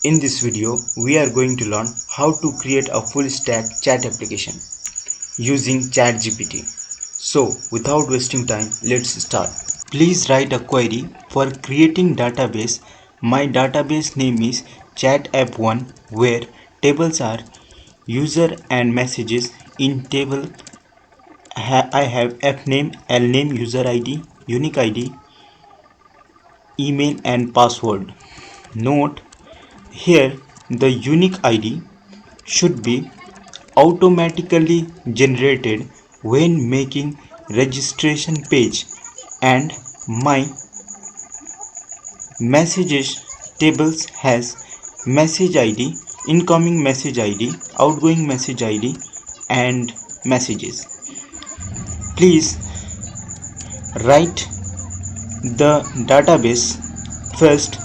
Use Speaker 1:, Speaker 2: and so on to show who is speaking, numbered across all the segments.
Speaker 1: In this video, we are going to learn how to create a full stack chat application using ChatGPT. So, without wasting time, let's start. Please write a query for creating database. My database name is chat-app1 where tables are user and messages. In table, I have app name, L name, user ID, unique ID, email and password. Note here the unique ID should be automatically generated when making registration page, and my messages tables has message id, incoming message id, outgoing message id and messages. Please write the database first.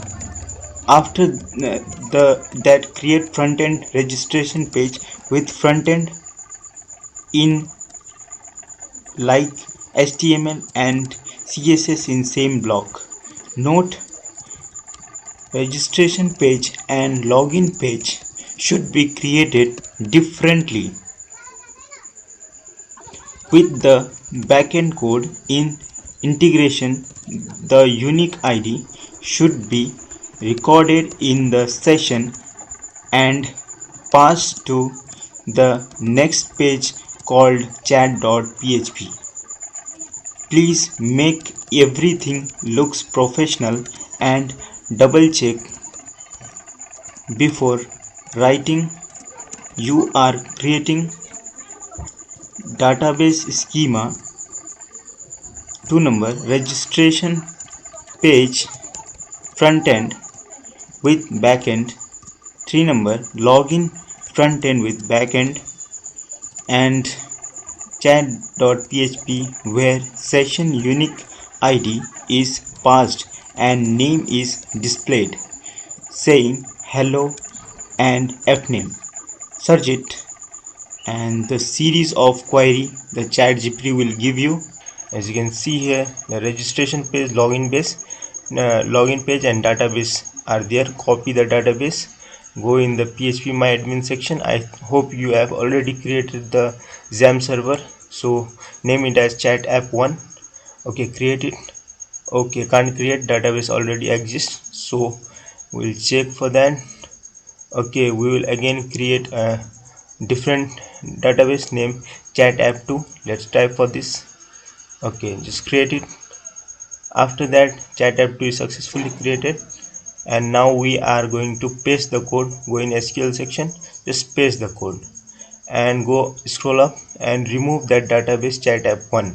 Speaker 1: After that, create front-end registration page with front-end in like HTML and CSS in same block. Note, registration page and login page should be created differently with the backend code. In integration, the unique ID should be recorded in the session and passed to the next page called chat.php. Please make everything looks professional and double check before writing. You are creating database schema. 2 number registration page front end with backend. 3 number login front end with backend, and chat.php where session unique id is passed and name is displayed saying hello and fname. Search it and the series of query the ChatGPT will give you. As you can see here, the registration page, login page and database are there. Copy the database, go in the PHP my admin section. I hope you have already created the XAMPP server, so name it as chat app1. Okay, create it. Okay, can't create, database already exists, so we'll check for that. Okay, we will again create a different database name chat app2. Let's type for this. Okay, just create it. After that, chat app2 is successfully created, and now we are going to paste the code. Go in SQL section, just paste the code and go scroll up and remove that database chat app1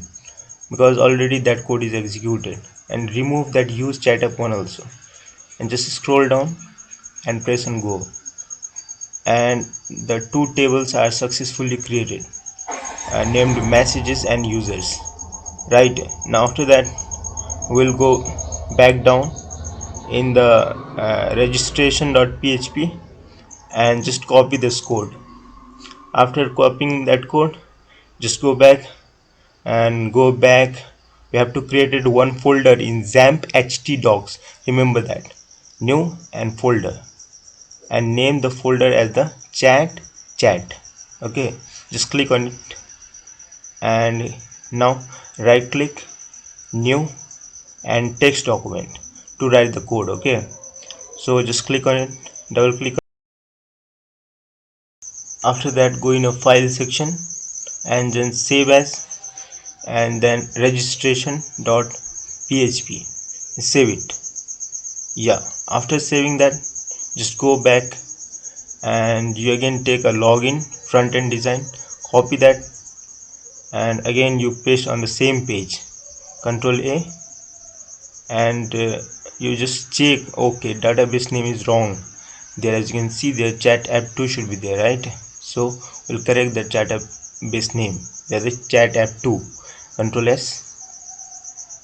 Speaker 1: because already that code is executed, and remove that use chat app1 also, and just scroll down and press on go, and the two tables are successfully created, named messages and users. Right now, after that, we'll go back down in the registration.php and just copy this code. After copying that code, just go back and go back. We have to create one folder in XAMPP htdocs. Remember that, new and folder, and name the folder as the chat. Okay, just click on it and now right click, new and text document to write the code. Okay, so just click on it, double click. After that, go in a file section and then save as, and then registration.php, save it. Yeah, after saving that, just go back and you again take a login front end design, copy that and again you paste on the same page, control A, and you just check. Okay, database name is wrong there. As you can see there, chat app2 should be there, right? So we'll correct the chat app base name. There is chat app2, control S,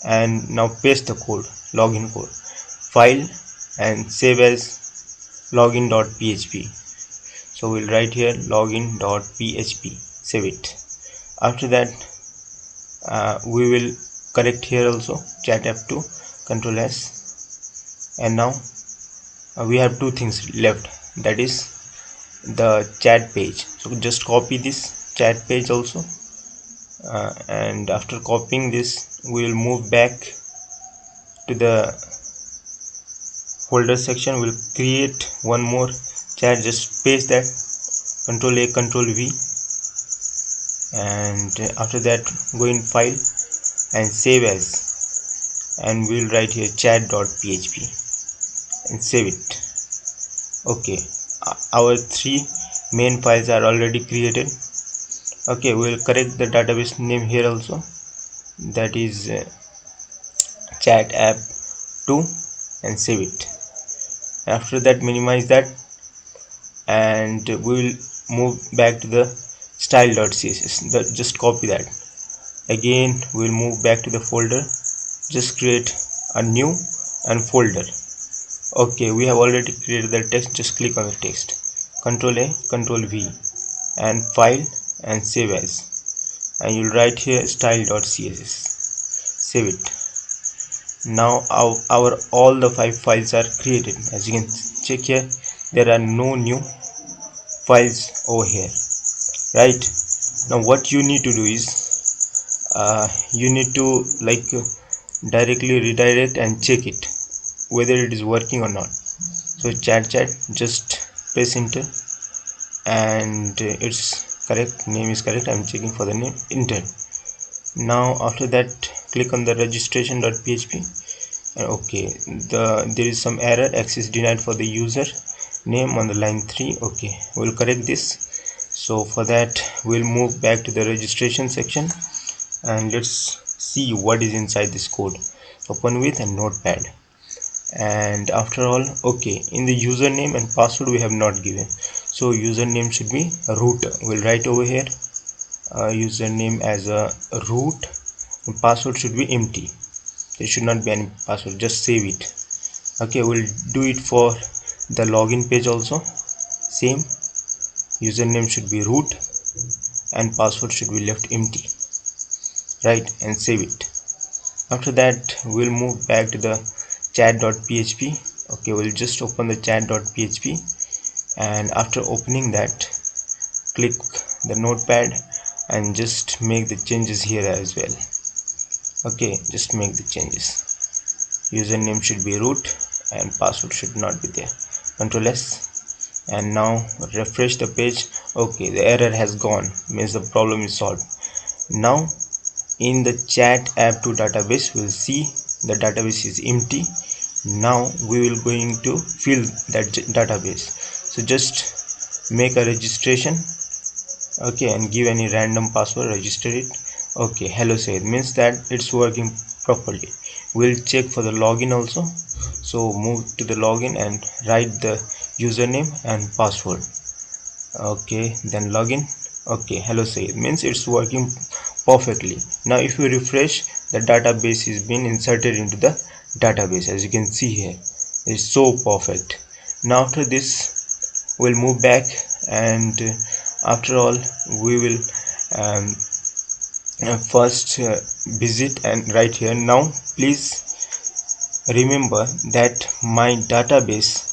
Speaker 1: and now paste the code, login code, file and save as login.php. So we'll write here login.php, save it. After that, we will correct here also chat app2, control S, and now we have two things left, that is the chat page. So just copy this chat page also, and after copying this we will move back to the folder section. We'll create one more chat, just paste that, control A, control V, and after that go in file and save as, and we'll write here chat.php and save it. Okay, our three main files are already created. Okay, we'll correct the database name here also, that is chat app 2, and save it. After that minimize that, and we will move back to the style.css. Just copy that. Again we'll move back to the folder, just create a new and folder. Okay, we have already created the text. Just click on the text, control A, control V, and file and save as, and you'll write here style.css, save it. Now our all the 5 files are created. As you can check here, there are no new files over here, right? Now what you need to do is, you need to directly redirect and check it whether it is working or not. So chat, just press enter, and it's correct, name is correct. I'm checking for the name, enter. Now after that click on the registration.php, and okay, there is some error, access denied for the user name on the line 3. Okay, we'll correct this. So for that we'll move back to the registration section, and let's see what is inside this code. Open with a notepad, and after all, okay, in the username and password we have not given, so username should be root. We'll write over here username as a root, and password should be empty. There should not be any password, just save it. Okay, we'll do it for the login page also. Same, username should be root and password should be left empty, right? And save it. After that we'll move back to the chat.php. okay, we'll just open the chat.php, and after opening that click the notepad and just make the changes here as well. Okay, just make the changes. Username should be root and password should not be there. Control S, and now refresh the page. Okay, the error has gone, means the problem is solved. Now in the chat app2 database we'll see the database is empty. Now we will going to fill that database. So just make a registration, okay, and give any random password, register it. Okay, hello said, means that it's working properly. We'll check for the login also. So move to the login and write the username and password. Okay, then login. Okay, hello said, means it's working perfectly. Now if you refresh, the database is being inserted into the database. As you can see here, it's so perfect. Now after this we'll move back, and after all we will first visit and write here. Now please remember that my database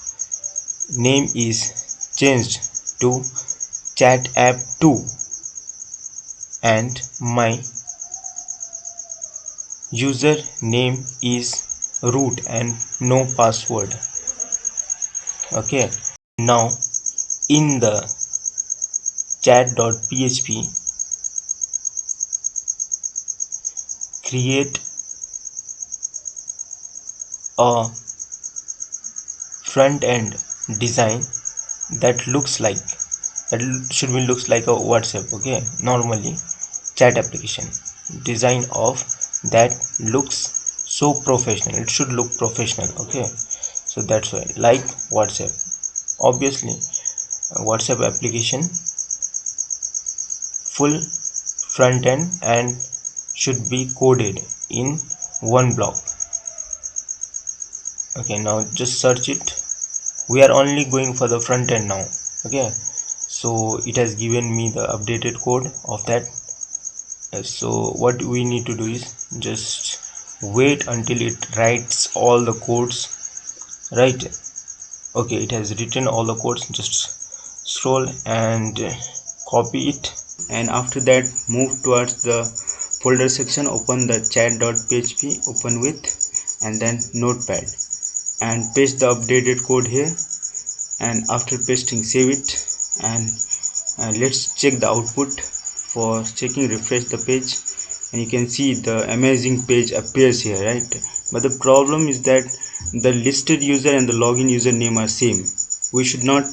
Speaker 1: name is changed to chat app 2, and my user name is root and no password. Okay, now in the chat.php create a front end design that looks like, looks like a WhatsApp. Okay, normally chat application design of that looks so professional, it should look professional. Okay, so that's why, like WhatsApp, obviously WhatsApp application full front end and should be coded in one block. Okay, now just search it. We are only going for the front end now. Okay, so it has given me the updated code of that. So what we need to do is just wait until it writes all the codes, right?
Speaker 2: Okay, it has written all the codes. Just scroll and copy it.
Speaker 1: And after that, move towards the folder section, open the chat.php, open with, and then notepad, and paste the updated code here. And after pasting, save it, and let's check the output. For checking, refresh the page, and you can see the amazing page appears here, right? But the problem is that the listed user and the login username are same. We should not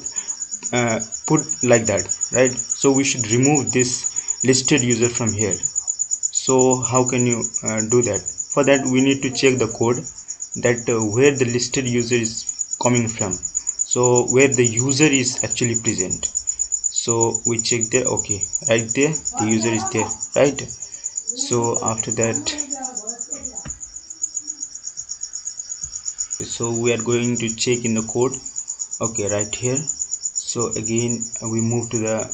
Speaker 1: put like that, right? So we should remove this listed user from here. So how can you do that? For that, we need to check the code, that where the listed user is coming from, so where the user is actually present. So we check there. Okay, right there the user is there, right? So after that, so we are going to check in the code. Okay, right here. So again, we move to the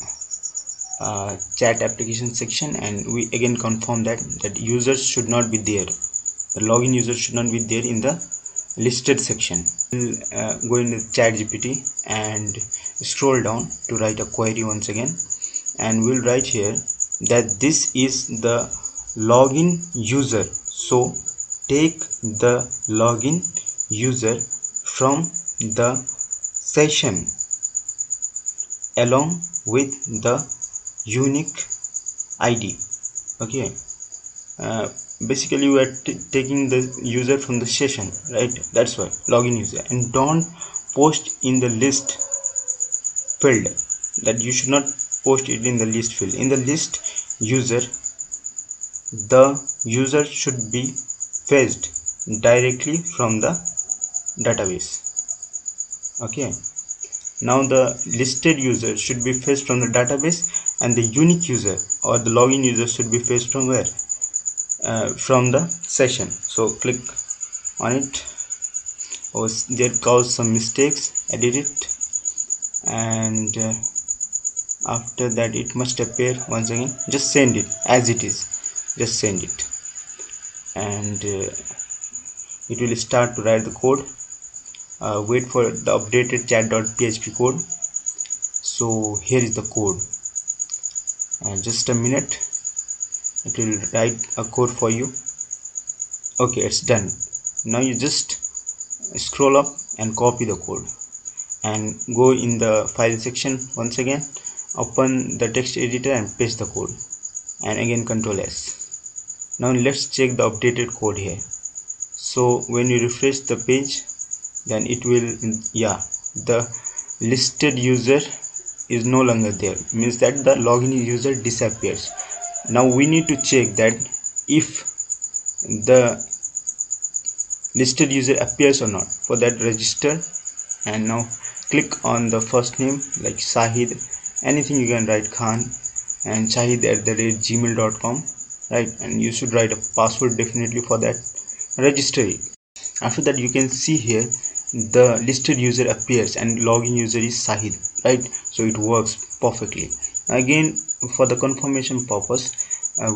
Speaker 1: chat application section, and we again confirm that users should not be there, the login user should not be there in the listed section. We'll go in the ChatGPT and scroll down to write a query once again, and we'll write here that this is the login user, so take the login user from the session along with the unique ID. Okay, uh, basically we are taking the user from the session, right? That's why login user, and don't post in the list field, that you should not post it in the list field. In the list user, the user should be fetched directly from the database. Okay, now the listed user should be fetched from the database, and the unique user or the login user should be fetched from where? From the session. So click on it. Oh, there caused some mistakes, edit it, and after that it must appear once again. Just send it as it is, just send it, and it will start to write the code. Wait for the updated chat.php code. So here is the code, just a minute, it will write a code for you. Okay, it's done. Now you just scroll up and copy the code, and go in the file section once again, open the text editor and paste the code, and again Ctrl S. Now let's check the updated code here. So when you refresh the page, then it will, yeah, the listed user is no longer there, means that the login user disappears. Now we need to check that if the listed user appears or not. For that, register, and now click on the first name like Sahid, anything you can write, Khan, and shahid@gmail.com, right? And you should write a password definitely for that. Register it. After that, you can see here the listed user appears and login user is Sahid, right? So it works perfectly. Again, for the confirmation purpose,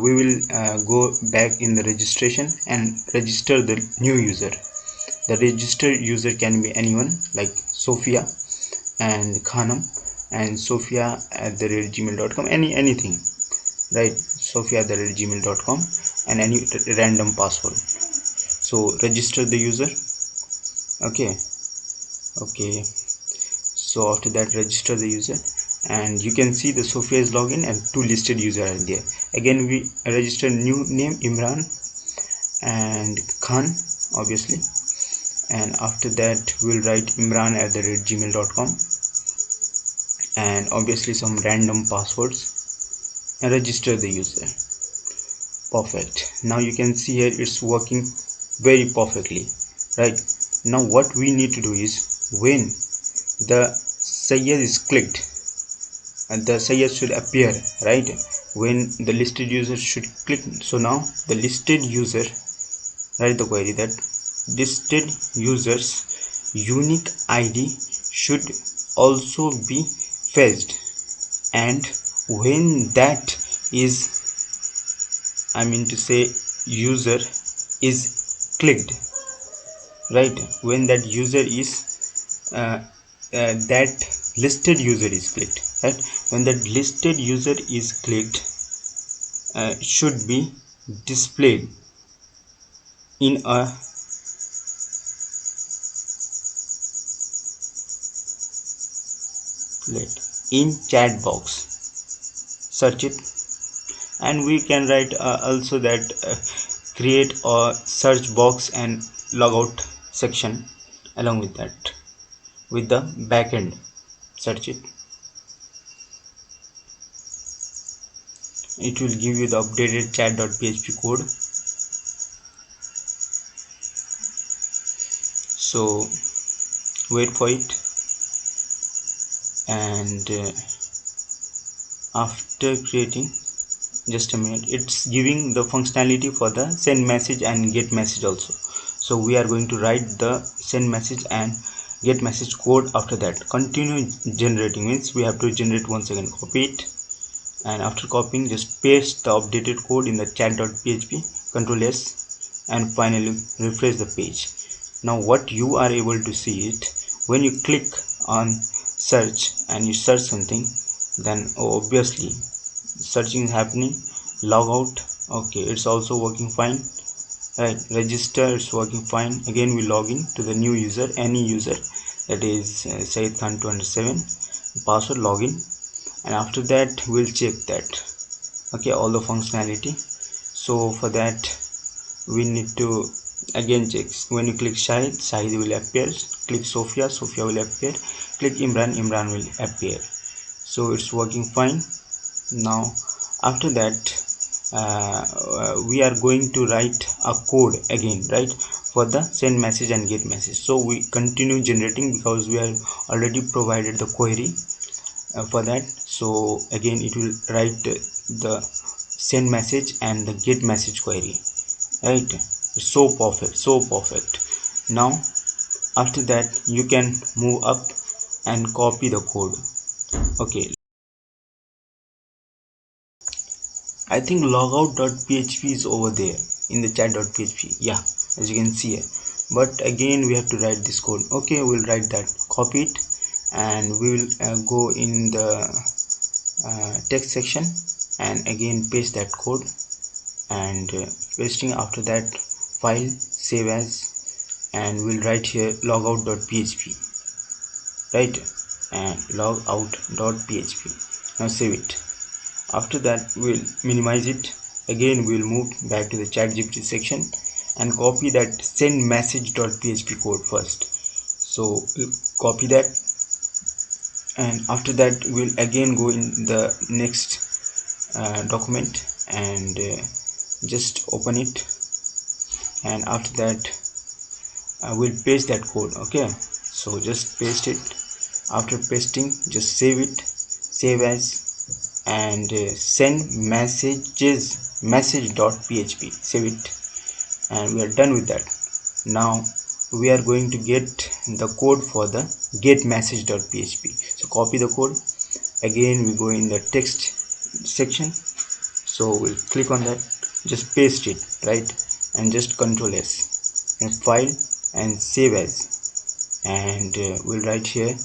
Speaker 1: we will go back in the registration and register the new user. The registered user can be anyone like Sophia and Khanam and sophia@gmail.com, anything, right? sophia@gmail.com, and any random password. So register the user. Okay, okay, so after that, register the user, and you can see the Sophia is login and two listed users are there. Again, we register new name Imran and Khan, obviously, and after that we'll write imran@gmail.com, and obviously some random passwords, and register the user. Perfect. Now you can see here it's working very perfectly, right? Now what we need to do is, when the Sayyid is clicked, and the Sayyid should appear, right? When the listed user should click. So now the listed user, write the query that listed users unique ID should also be fetched, and when that is, I mean to say, user is clicked, right? When that user is that listed user is clicked, right? When that listed user is clicked, should be displayed in a in chat box. Search it, and we can write also that create a search box and logout section along with that, with the backend. Search it, it will give you the updated chat.php code. So wait for it, and after creating, just a minute, it's giving the functionality for the send message and get message also. So we are going to write the send message and get message code. After that, continue generating means we have to generate once again. Copy it, and after copying, just paste the updated code in the chat.php, control S, and finally refresh the page. Now what you are able to see it, when you click on search and you search something, then obviously searching is happening. Log out, okay, it's also working fine, right? Register, it's working fine. Again we log in to the new user, any user, that is Said Khan 27, password, login, and after that we'll check that, okay, all the functionality. So for that we need to again check. When you click Shahid, Shahid will appear. Click Sophia, Sophia will appear. Click Imran, Imran will appear. So it's working fine. Now after that we are going to write a code again, right, for the send message and get message. So we continue generating because we have already provided the query for that. So again it will write the send message and the get message query, right? So perfect, so perfect. Now after that you can move up and copy the code. Okay, I think logout.php is over there in the chat.php, yeah, as you can see here. But again we have to write this code. Okay, we'll write that, copy it, and we will go in the text section and again paste that code, and pasting. After that, file, save as, and we'll write here logout.php, right, and logout.php. Now save it. After that we'll minimize it. Again we'll move back to the ChatGPT section and copy that send message.php code first. So we'll copy that, and after that we'll again go in the next document and just open it, and after that we'll paste that code. Okay, so just paste it. After pasting, just save it, save as, and send messages message.php, save it, and we are done with that. Now we are going to get the code for the get message.php. So copy the code. Again we go in the text section, so we'll click on that, just paste it, right, and just control S and file and save as, and we'll write here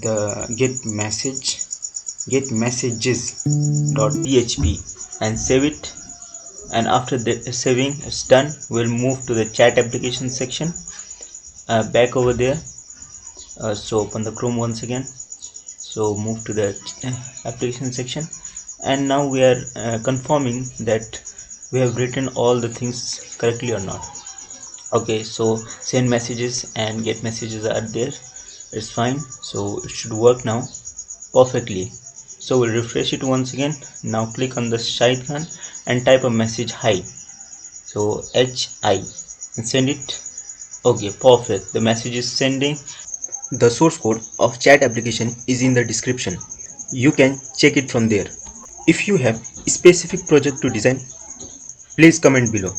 Speaker 1: the get messages dot php and save it. And after the saving is done, we'll move to the chat application section, back over there. So open the Chrome once again, so move to the application section, and now we are confirming that we have written all the things correctly or not. Okay, so send messages and get messages are there, it's fine, so it should work now perfectly. So we'll refresh it once again. Now click on the Shahid Khan and type a message hi, so hi, and send it. Okay, perfect, the message is sending. The source code of chat application is in the description, you can check it from there. If you have a specific project to design, please comment below.